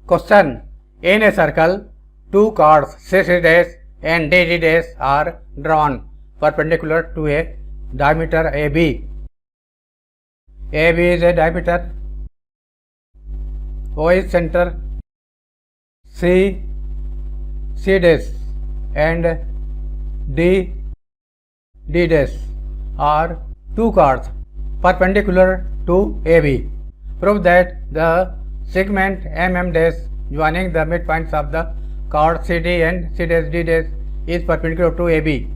Question. In a circle, two chords CC dash and DD dash are drawn perpendicular to a diameter AB. AB is a diameter, O is center, C dash and D dash are two chords perpendicular to AB. Prove that the segment MM dash joining the midpoints of the chord CD and C dash D dash is perpendicular to AB.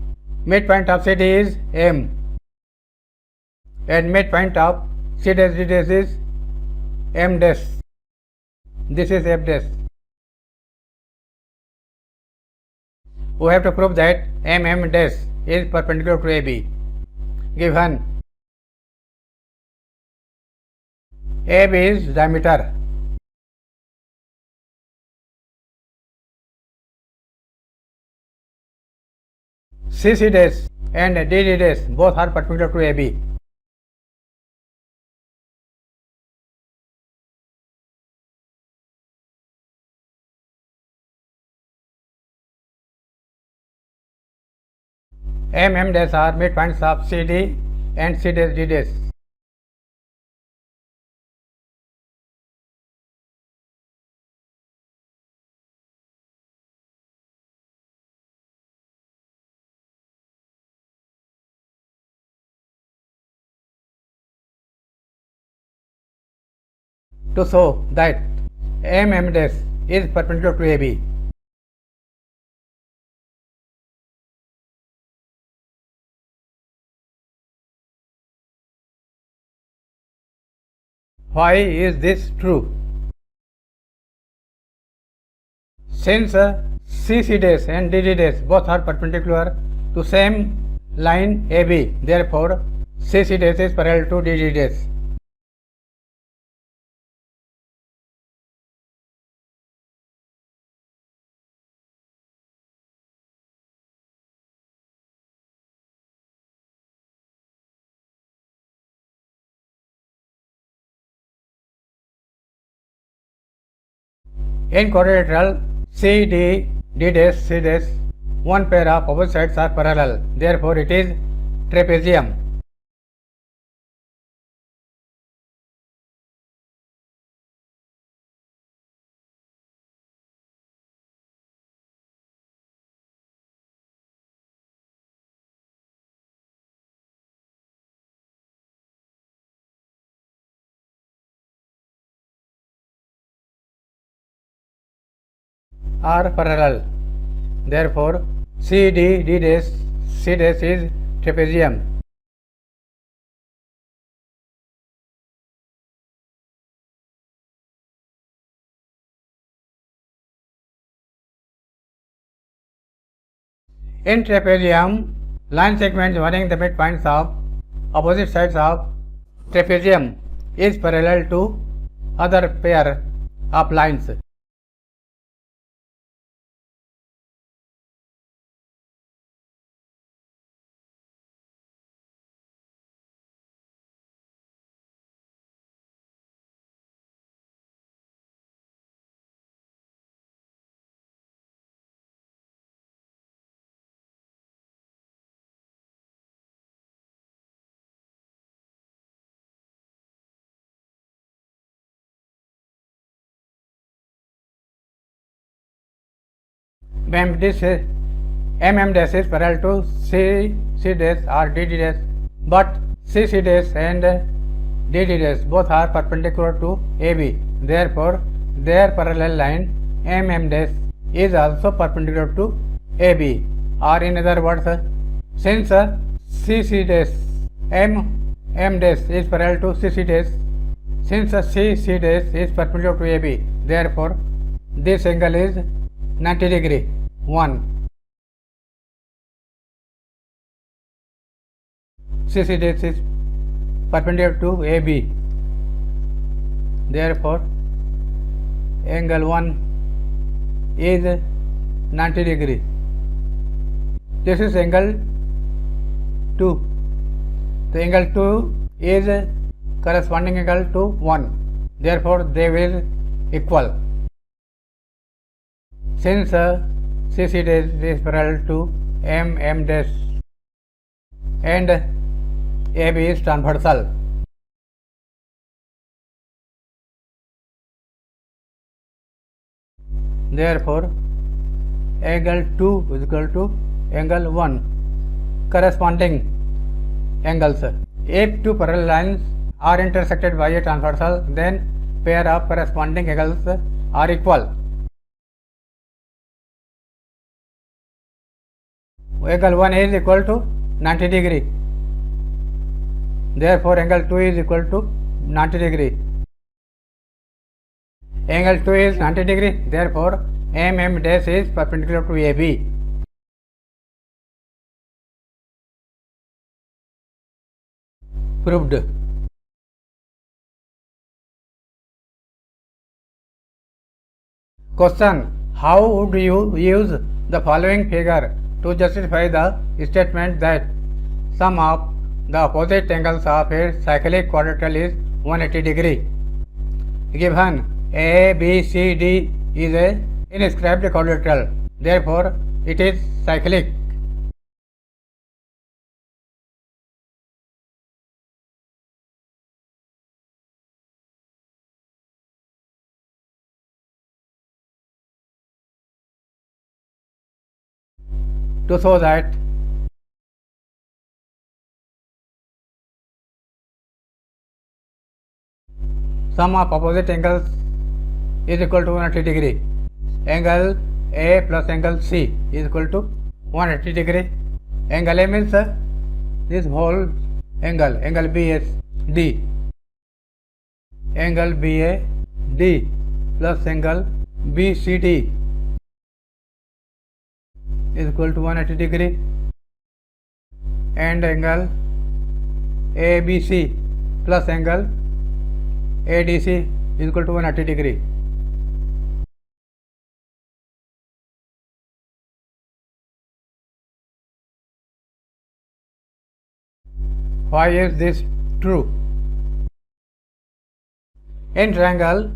Midpoint of CD is M and midpoint of C dash D dash is M dash. This is F dash. We have to prove that MM dash is perpendicular to AB. Given AB is diameter, CC dash and DD dash both are perpendicular to AB. MM dash are midpoints of CD and C dash D dash. To show that MM dash is perpendicular to AB. Why is this true? Since CC dash and DD dash both are perpendicular to same line AB, therefore CC dash is parallel to DD dash. In quadrilateral CD, D dash, C dash, one pair of opposite sides are parallel. Therefore, it is trapezium. Are parallel. Therefore, CD, D dash, C dash is trapezium. In trapezium, line segment joining the midpoints of opposite sides of trapezium is parallel to other pair of lines. MM dash is parallel to C dash or DD dash, but CC dash and DD dash both are perpendicular to AB. Therefore, their parallel line MM dash is also perpendicular to AB. Or in other words, since CC dash MM dash is parallel to CC dash, since CC dash is perpendicular to AB, therefore this angle is 90 degree. 1. CC dash is perpendicular to AB. Therefore, angle 1 is 90 degree. This is angle 2. The angle 2 is corresponding angle to 1. Therefore, they will equal. Since CC dash is parallel to MM dash and AB is transversal, therefore angle 2 is equal to angle 1. Corresponding angles. If two parallel lines are intersected by a transversal, then pair of corresponding angles are equal. Angle 1 is equal to 90 degree. Therefore, angle 2 is equal to 90 degree. Angle 2 is 90 degree. Therefore, MM dash is perpendicular to AB. Proved. Question: how would you use the following figure to justify the statement that sum of the opposite angles of a cyclic quadrilateral is 180 degree? Given A, B, C, D is a inscribed quadrilateral, therefore it is cyclic. To show that sum of opposite angles is equal to 180 degree. Angle A plus angle C is equal to 180 degree. Angle A means this whole angle, angle BAD. Angle BAD plus angle BCD is equal to 180 degree, and angle ABC plus angle ADC is equal to 180 degree. Why is this true? In triangle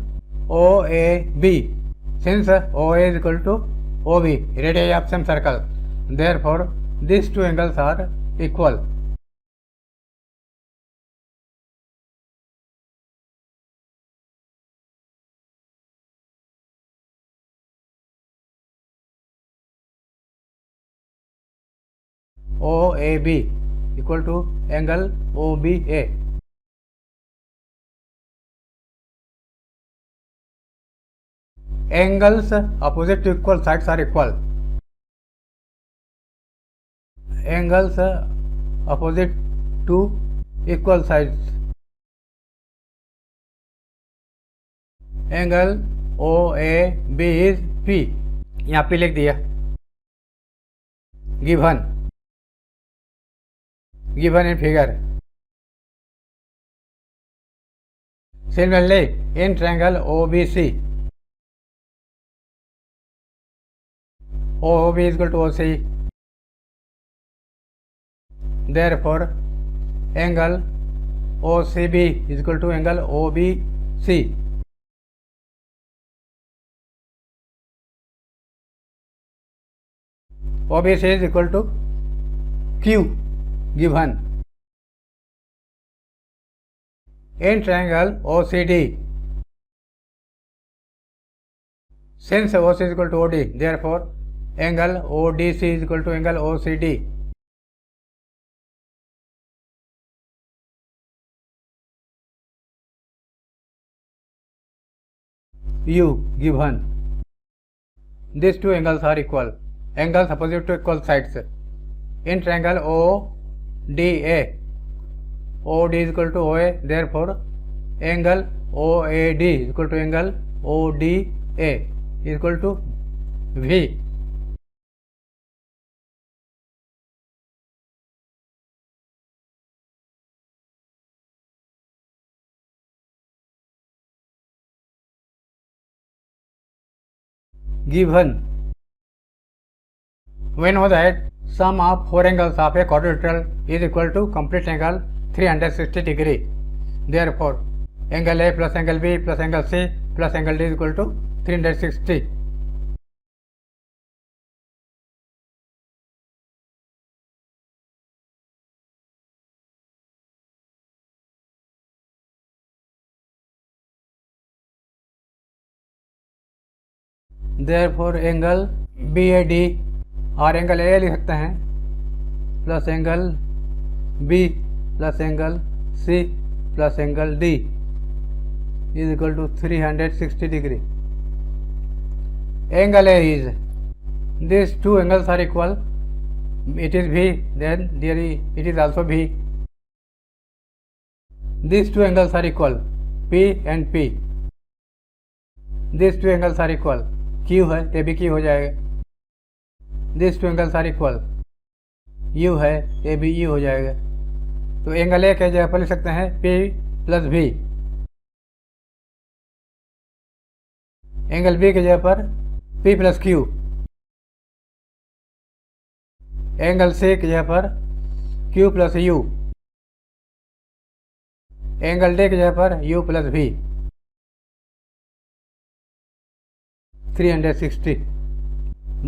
OAB, since OA is equal to OB, radii of same circle, therefore these two angles are equal. OAB equal to angle OBA. Angles opposite to equal sides are equal. Angles opposite to equal sides. Angle OAB is P. यहाँ P लिख दिया. Given in figure. Similarly, in triangle OBC, OOB is equal to OC. Therefore, angle OCB is equal to angle OBC. OBC is equal to Q. Given in triangle OCD, since OC is equal to OD, therefore angle ODC is equal to angle OCD. U given. These two angles are equal. Angles opposite to equal sides. In triangle ODA, OD is equal to OA, therefore angle OAD is equal to angle ODA is equal to V. Given. We know that sum of four angles of a quadrilateral is equal to complete angle 360 degree. Therefore, angle A plus angle B plus angle C plus angle D is equal to 360. Therefore angle BAD और angle A लिख सकते हैं plus angle B plus angle C plus angle D is equal to 360 degree. Angle A is, these two angles are equal, it is V, then it is also V. These two angles are equal, P and P. These two angles are equal, Q है ये भी Q हो जाएगा. These two angles are equal, U है ये भी U हो जाएगा. तो एंगल ए के जगह पर लिख सकते हैं P plus V. Angle B के जगह पर P plus Q. Angle C की जगह पर Q plus U. Angle D की जगह पर U प्लस V. 360.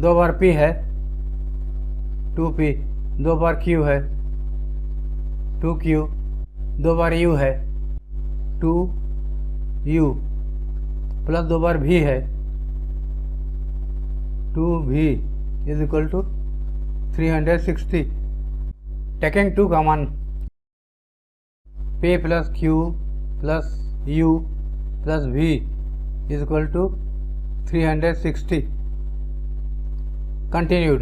दो बार P है 2P, दो बार Q है 2Q, दो बार U है 2U, प्लस दो बार V है 2V is equal to 360. Taking 2 common, P plus Q plus U plus V is equal to 360. Continued.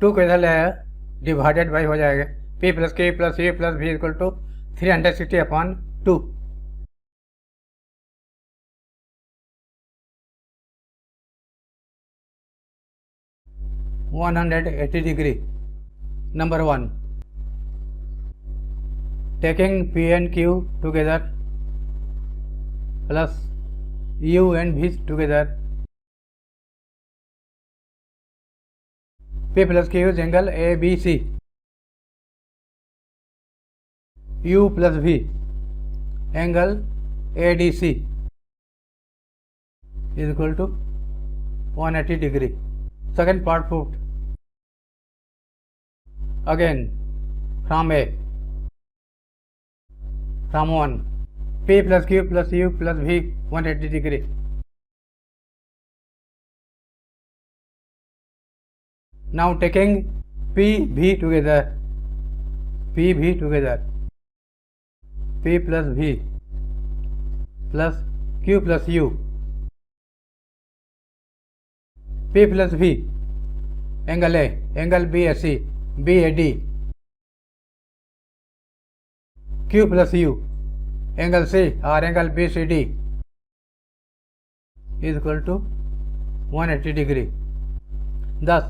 2 को इधर ले आया, डिवाइडेड बाई हो जाएगा P plus Q plus U plus V equal to 360 upon 2. (180 degree). Number 1. Taking P and Q together plus U and V together. P plus Q is angle ABC. U plus V angle ADC is equal to 180 degree. Second part proved. Again from 1, P plus Q plus U plus V 180 degree. Now taking PV together, P plus V plus Q plus U, P plus V angle A, angle BAC, BAD, Q plus U angle C or angle BCD is equal to 180 degree. Thus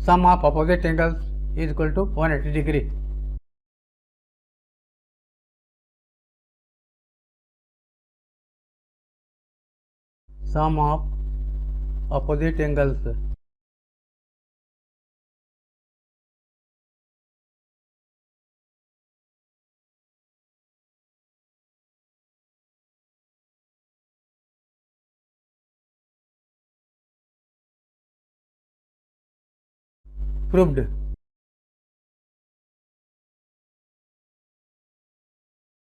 sum of opposite angles is equal to 180 degree. Sum of opposite angles. Proved.